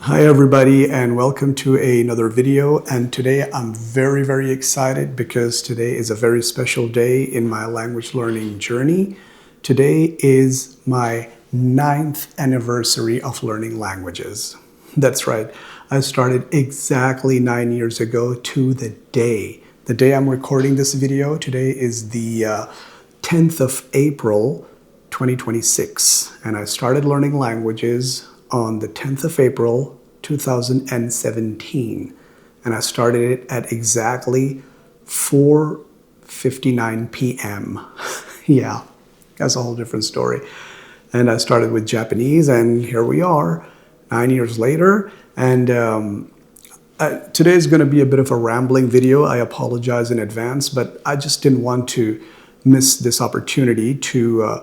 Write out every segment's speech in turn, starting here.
Hi everybody and welcome to another video, and today I'm very excited because today is a very special day in my language learning journey. Today is my 9th anniversary of learning languages. That's right, I started exactly 9 years ago to the day. The day I'm recording this video, today is the 10th of April 2026, and I started learning languages on the 10th of April 2017, and I started it at exactly 4:59 p.m. Yeah, that's a whole different story. And I started with Japanese, and here we are 9 years later. And today is going to be a bit of a rambling video. I apologize in advance, but I just didn't want to miss this opportunity to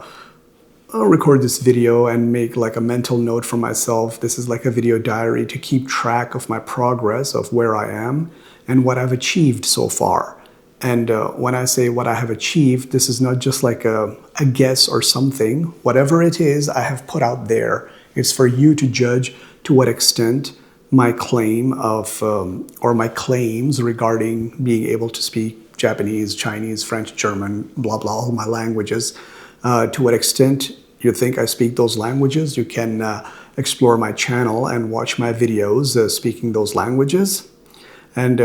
I'll record this video and make like a mental note for myself. This is like a video diary to keep track of my progress, of where I am and what I've achieved so far. And when I say what I have achieved, this is not just like a guess or something. Whatever it is I have put out there, it's for you to judge to what extent my claim of, or my claims regarding being able to speak Japanese, Chinese, French, German, blah, blah, all my languages, to what extent you think I speak those languages. You can explore my channel and watch my videos speaking those languages. And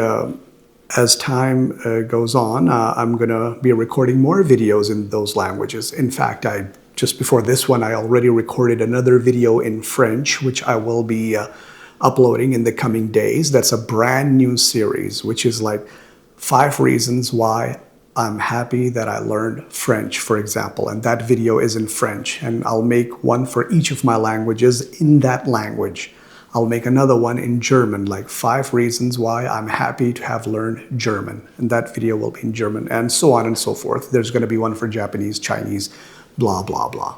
as time goes on, I'm going to be recording more videos in those languages. In fact, just before this one, I already recorded another video in French, which I will be uploading in the coming days. That's a brand new series, which is like 5 reasons why I'm happy that I learned French, for example, and that video is in French, and I'll make one for each of my languages in that language. I'll make another one in German, like 5 reasons why I'm happy to have learned German, and that video will be in German, and so on and so forth. There's going to be one for Japanese, Chinese, blah, blah, blah.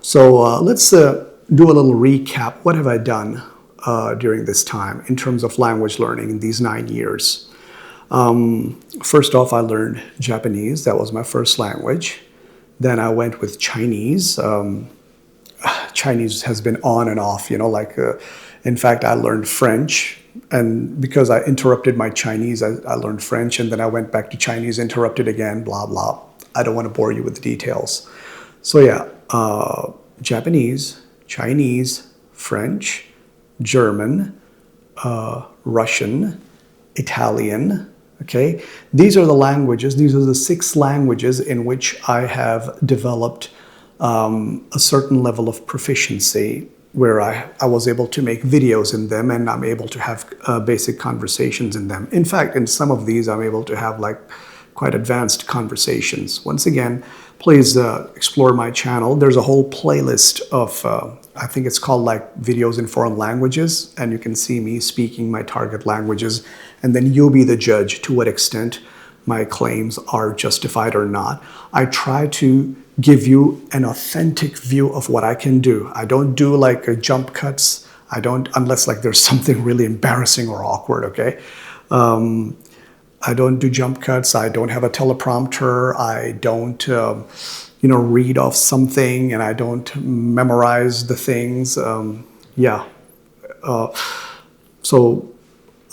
So let's do a little recap. What have I done during this time in terms of language learning in these 9 years? First off, I learned Japanese. That was my first language. Then I went with Chinese. Chinese has been on and off, in fact, I learned French. And because I interrupted my Chinese, I learned French. And then I went back to Chinese, interrupted again, blah, blah. I don't want to bore you with the details. So yeah, Japanese, Chinese, French, German, Russian, Italian. Okay, these are the languages, these are the 6 languages in which I have developed a certain level of proficiency, where I was able to make videos in them, and I'm able to have basic conversations in them. In fact, in some of these, I'm able to have like quite advanced conversations. Once again, please explore my channel. There's a whole playlist of, I think it's called like videos in foreign languages, and you can see me speaking my target languages, and then you'll be the judge to what extent my claims are justified or not. I try to give you an authentic view of what I can do. I don't do like jump cuts. I don't, unless like there's something really embarrassing or awkward, okay? I don't do jump cuts. I don't have a teleprompter. I don't, read off something, and I don't memorize the things. So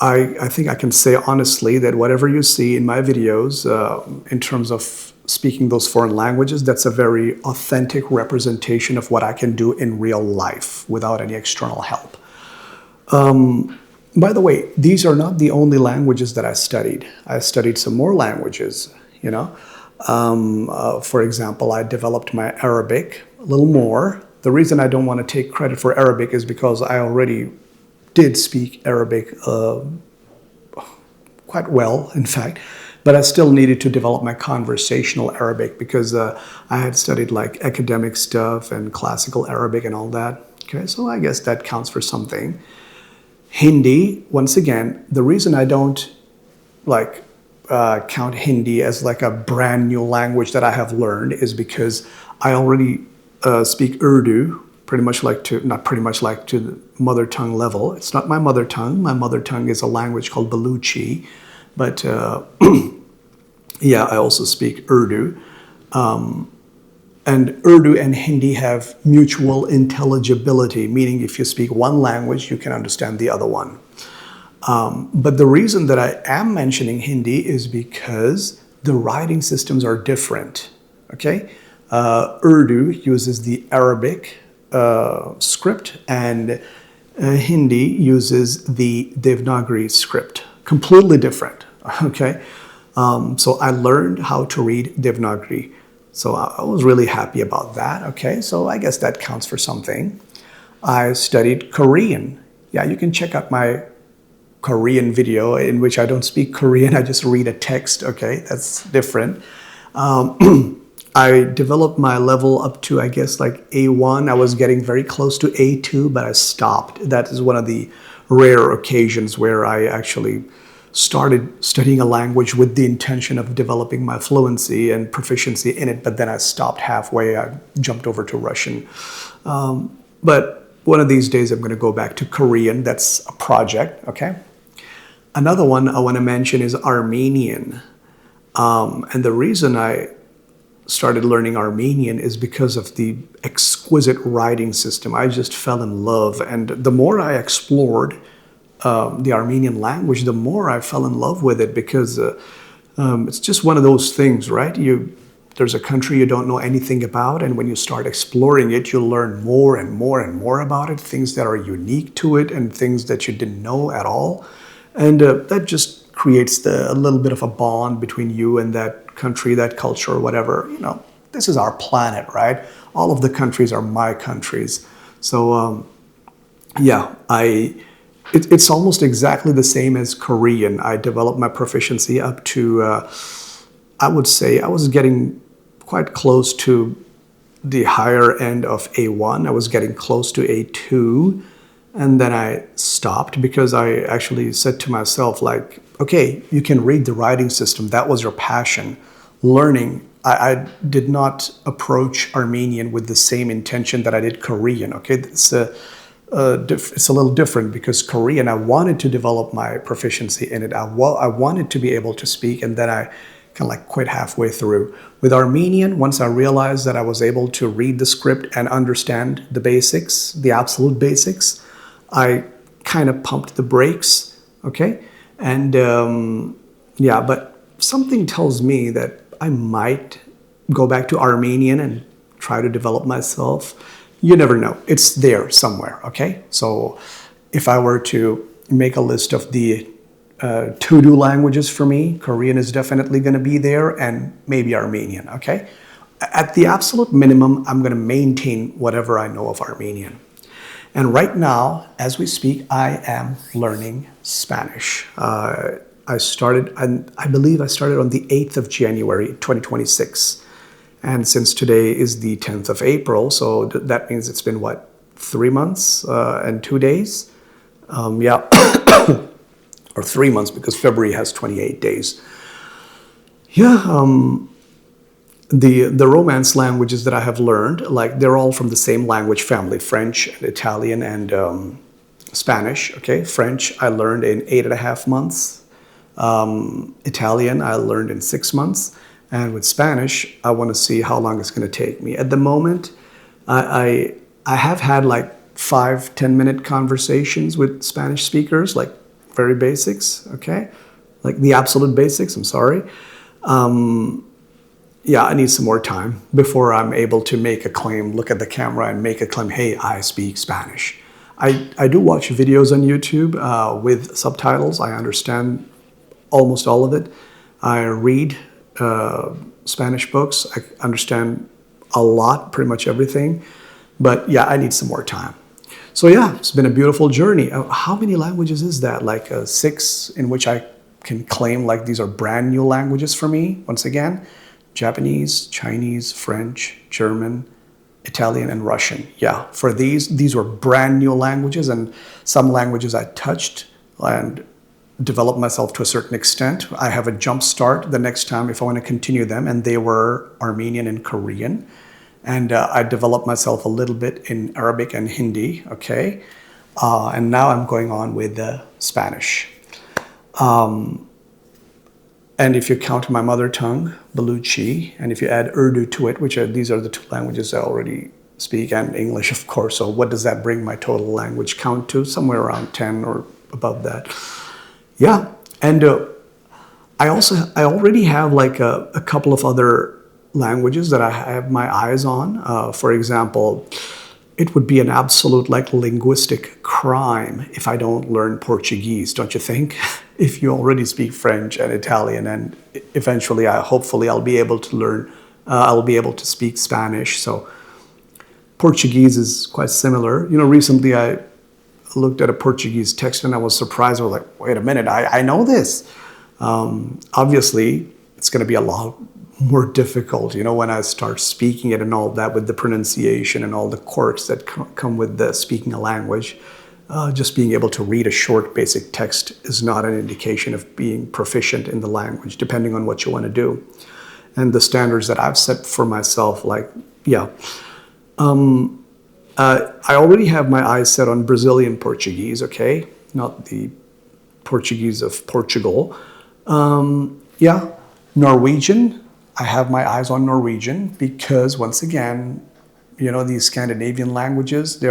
I think I can say honestly that whatever you see in my videos, in terms of speaking those foreign languages, that's a very authentic representation of what I can do in real life without any external help. By the way, these are not the only languages that I studied. I studied some more languages, For example, I developed my Arabic a little more. The reason I don't want to take credit for Arabic is because I already did speak Arabic quite well, in fact, but I still needed to develop my conversational Arabic because I had studied like academic stuff and classical Arabic and all that. Okay, so I guess that counts for something. Hindi, once again, the reason I don't count Hindi as like a brand new language that I have learned is because I already speak Urdu, not pretty much like to the mother tongue level. It's not my mother tongue. My mother tongue is a language called Baluchi, but yeah, I also speak Urdu. And Urdu and Hindi have mutual intelligibility, meaning if you speak one language, you can understand the other one. But the reason that I am mentioning Hindi is because the writing systems are different. Okay, Urdu uses the Arabic script, and Hindi uses the Devanagari script. Completely different. Okay, so I learned how to read Devanagari. So I was really happy about that. Okay, so I guess that counts for something. I studied Korean. Yeah, you can check out my Korean video in which I don't speak Korean, I just read a text. Okay, that's different. I developed my level up to, I guess, like A1. I was getting very close to A2, but I stopped. That is one of the rare occasions where I actually started studying a language with the intention of developing my fluency and proficiency in it, but then I stopped halfway. I jumped over to Russian. But one of these days I'm going to go back to Korean. That's a project, okay? Another one I want to mention is Armenian. And the reason I started learning Armenian is because of the exquisite writing system. I just fell in love. And the more I explored the Armenian language, the more I fell in love with it, because it's just one of those things, right? There's a country you don't know anything about, and when you start exploring it, you'll learn more and more and more about it, things that are unique to it and things that you didn't know at all. And that just creates a little bit of a bond between you and that country, that culture, or whatever. You know, this is our planet, right? All of the countries are my countries. So, yeah, it's almost exactly the same as Korean. I developed my proficiency up to, I would say, I was getting quite close to the higher end of A1. I was getting close to A2. And then I stopped because I actually said to myself, like, okay, you can read the writing system. That was your passion. Learning, I did not approach Armenian with the same intention that I did Korean. Okay, it's a little different, because Korean, I wanted to develop my proficiency in it. I wanted to be able to speak, and then I kind of like quit halfway through. With Armenian, once I realized that I was able to read the script and understand the basics, the absolute basics, I kind of pumped the brakes, okay? And yeah, but something tells me that I might go back to Armenian and try to develop myself. You never know. It's there somewhere, okay? So if I were to make a list of the to-do languages for me, Korean is definitely going to be there, and maybe Armenian, okay? At the absolute minimum, I'm going to maintain whatever I know of Armenian. And right now, as we speak, I am learning Spanish. I believe I started on the 8th of January, 2026. And since today is the 10th of April, so that means it's been, what, 3 months and 2 days? Yeah, or 3 months, because February has 28 days. Yeah, the Romance languages that I have learned, like, they're all from the same language family, French and Italian and Spanish, okay? French I learned in 8.5 months. Italian I learned in 6 months. And with Spanish, I want to see how long it's going to take me. At the moment, I have had like 5-10 minute conversations with Spanish speakers, like very basics, okay? Like the absolute basics, I'm sorry. Yeah, I need some more time before I'm able to make a claim, look at the camera and make a claim, hey, I speak Spanish. I do watch videos on YouTube with subtitles. I understand almost all of it. I read Spanish books. I understand a lot, pretty much everything. But yeah, I need some more time. So yeah, it's been a beautiful journey. How many languages is that? Like 6 in which I can claim like these are brand new languages for me, once again. Japanese, Chinese, French, German, Italian, and Russian. Yeah, for these were brand new languages, and some languages I touched and developed myself to a certain extent. I have a jump start the next time if I want to continue them, and they were Armenian and Korean. And I developed myself a little bit in Arabic and Hindi, okay? And now I'm going on with Spanish. And if you count my mother tongue, Baluchi, and if you add Urdu to it, these are the two languages I already speak, and English, of course. So what does that bring my total language count to? Somewhere around 10 or above that. Yeah, and I already have like a couple of other languages that I have my eyes on. For example, it would be an absolute like linguistic crime if I don't learn Portuguese, don't you think? If you already speak French and Italian, and eventually, hopefully, I'll be able to learn. I'll be able to speak Spanish. So Portuguese is quite similar. You know, recently I looked at a Portuguese text and I was surprised. I was like, wait a minute, I know this. Obviously, it's going to be a lot more difficult, you know, when I start speaking it and all that, with the pronunciation and all the quirks that come with the speaking a language. Just being able to read a short basic text is not an indication of being proficient in the language, depending on what you want to do. And the standards that I've set for myself, like, yeah. I already have my eyes set on Brazilian Portuguese, okay? Not the Portuguese of Portugal. Yeah, Norwegian. I have my eyes on Norwegian because, once again, you know, these Scandinavian languages,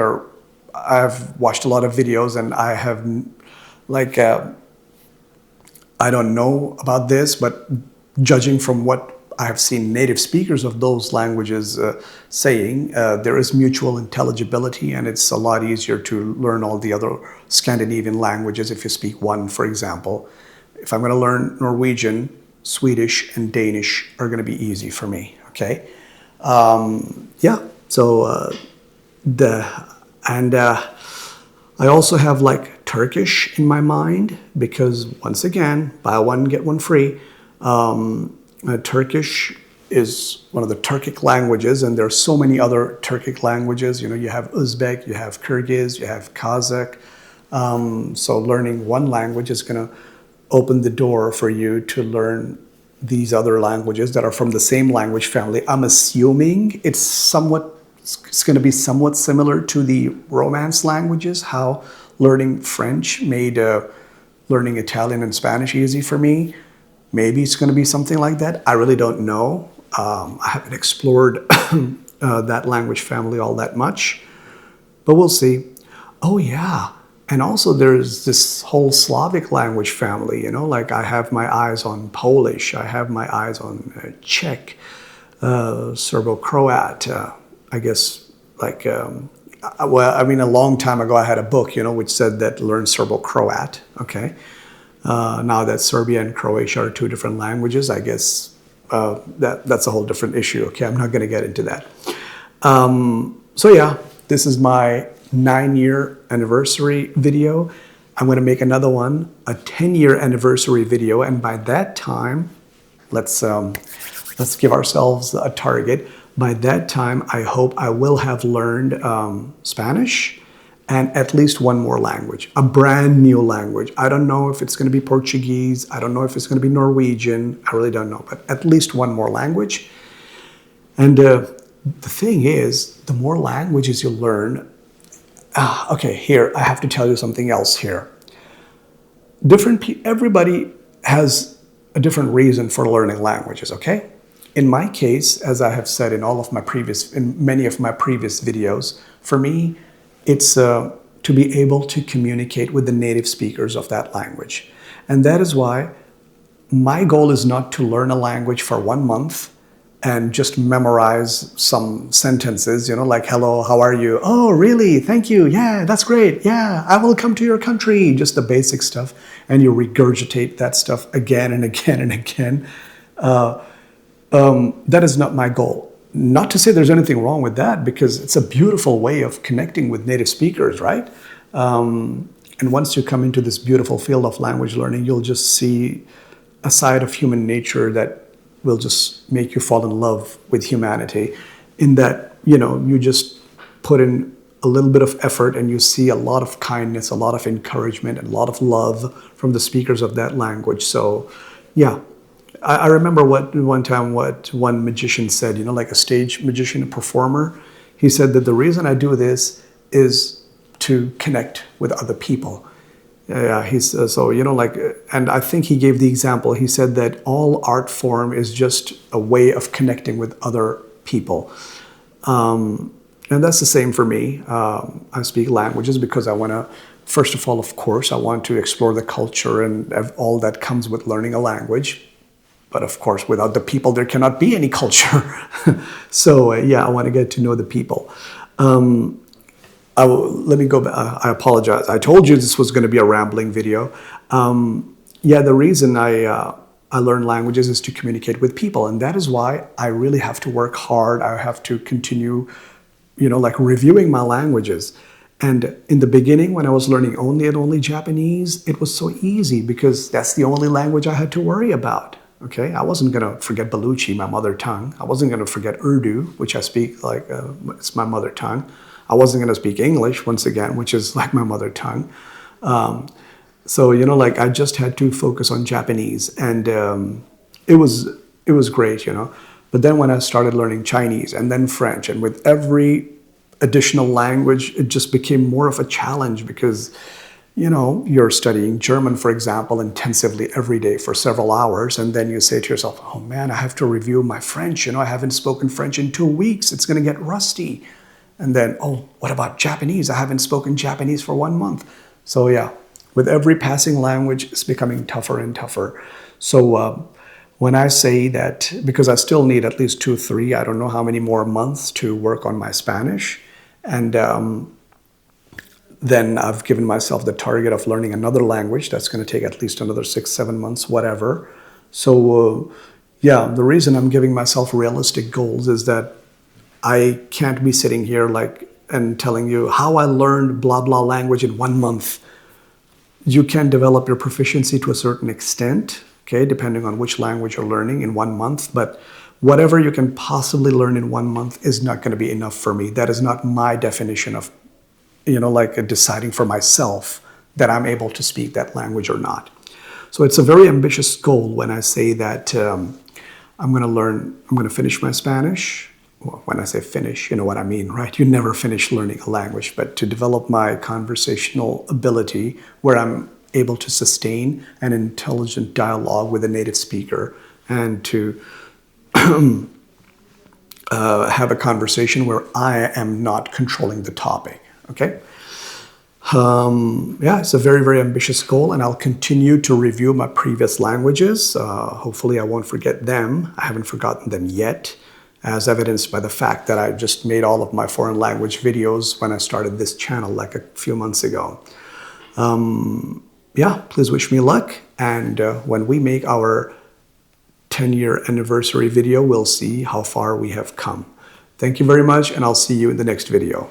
I've watched a lot of videos and I have, like, I don't know about this, but judging from what I have seen native speakers of those languages saying, there is mutual intelligibility, and it's a lot easier to learn all the other Scandinavian languages if you speak one, for example. If I'm going to learn Norwegian, Swedish, and Danish are going to be easy for me, okay? Yeah, so I also have like Turkish in my mind because, once again, buy one, get one free. Turkish is one of the Turkic languages, and there are so many other Turkic languages. You know, you have Uzbek, you have Kyrgyz, you have Kazakh. So learning one language is going to open the door for you to learn these other languages that are from the same language family. I'm assuming it's going to be somewhat similar to the Romance languages, how learning French made learning Italian and Spanish easy for me. Maybe it's going to be something like that. I really don't know. I haven't explored that language family all that much, but we'll see. Oh yeah, and also there's this whole Slavic language family, you know, like I have my eyes on Polish, I have my eyes on Czech, Serbo-Croat, I guess, like, well, I mean, a long time ago I had a book, you know, which said that learn Serbo-Croat, okay? Now that Serbia and Croatia are two different languages, I guess that's a whole different issue. Okay, I'm not going to get into that. So yeah, this is my 9-year anniversary video. I'm going to make another one, a 10-year anniversary video, and by that time, let's give ourselves a target. By that time, I hope I will have learned Spanish and at least one more language, a brand new language. I don't know if it's going to be Portuguese. I don't know if it's going to be Norwegian. I really don't know, but at least one more language. And the thing is, the more languages you learn, okay, here, I have to tell you something else here. Everybody has a different reason for learning languages, okay? In my case, as I have said in many of my previous videos, for me, it's to be able to communicate with the native speakers of that language. And that is why my goal is not to learn a language for 1 month and just memorize some sentences, you know, like, hello, how are you? Oh, really? Thank you. Yeah, that's great. Yeah, I will come to your country. Just the basic stuff. And you regurgitate that stuff again and again and again. That is not my goal. Not to say there's anything wrong with that, because it's a beautiful way of connecting with native speakers, right? And once you come into this beautiful field of language learning, you'll just see a side of human nature that will just make you fall in love with humanity, in that, you know, you just put in a little bit of effort and you see a lot of kindness, a lot of encouragement, and a lot of love from the speakers of that language. So, yeah. I remember what one magician said, you know, like a stage magician, a performer. He said that the reason I do this is to connect with other people. Yeah, he's so like, and I think he gave the example. He said that all art form is just a way of connecting with other people, and that's the same for me. I speak languages because I want to. First of all, of course, I want to explore the culture and all that comes with learning a language. But of course, without the people, there cannot be any culture. So yeah, I want to get to know the people. Let me go back. I apologize. I told you this was going to be a rambling video. Yeah, the reason I learn languages is to communicate with people. And that is why I really have to work hard. I have to continue, like reviewing my languages. And in the beginning, when I was learning only Japanese, it was so easy because that's the only language I had to worry about. Okay, I wasn't going to forget Baluchi, my mother tongue. I wasn't going to forget Urdu, which I speak like it's my mother tongue. I wasn't going to speak English, once again, which is like my mother tongue. So, like I just had to focus on Japanese, and it was great, But then when I started learning Chinese and then French, and with every additional language, it just became more of a challenge because, you're studying German, for example, intensively every day for several hours. And then you say to yourself, oh man, I have to review my French. I haven't spoken French in 2 weeks. It's going to get rusty. And then, oh, what about Japanese? I haven't spoken Japanese for 1 month. So yeah, with every passing language, it's becoming tougher and tougher. So when I say that, because I still need at least 2, 3, I don't know how many more months to work on my Spanish. And then I've given myself the target of learning another language. That's going to take at least another 6, 7 months, whatever. So yeah, the reason I'm giving myself realistic goals is that I can't be sitting here and telling you how I learned blah, blah language in 1 month. You can develop your proficiency to a certain extent, okay, depending on which language you're learning in 1 month. But whatever you can possibly learn in 1 month is not going to be enough for me. That is not my definition of, deciding for myself that I'm able to speak that language or not. So it's a very ambitious goal when I say that I'm going to finish my Spanish. Well, when I say finish, you know what I mean, right? You never finish learning a language, but to develop my conversational ability where I'm able to sustain an intelligent dialogue with a native speaker and to have a conversation where I am not controlling the topic, okay? Yeah, it's a very, very ambitious goal, and I'll continue to review my previous languages. Hopefully I won't forget them. I haven't forgotten them yet, as evidenced by the fact that I just made all of my foreign language videos when I started this channel like a few months ago. Yeah, please wish me luck, and when we make our 10-year anniversary video, we'll see how far we have come. Thank you very much, and I'll see you in the next video.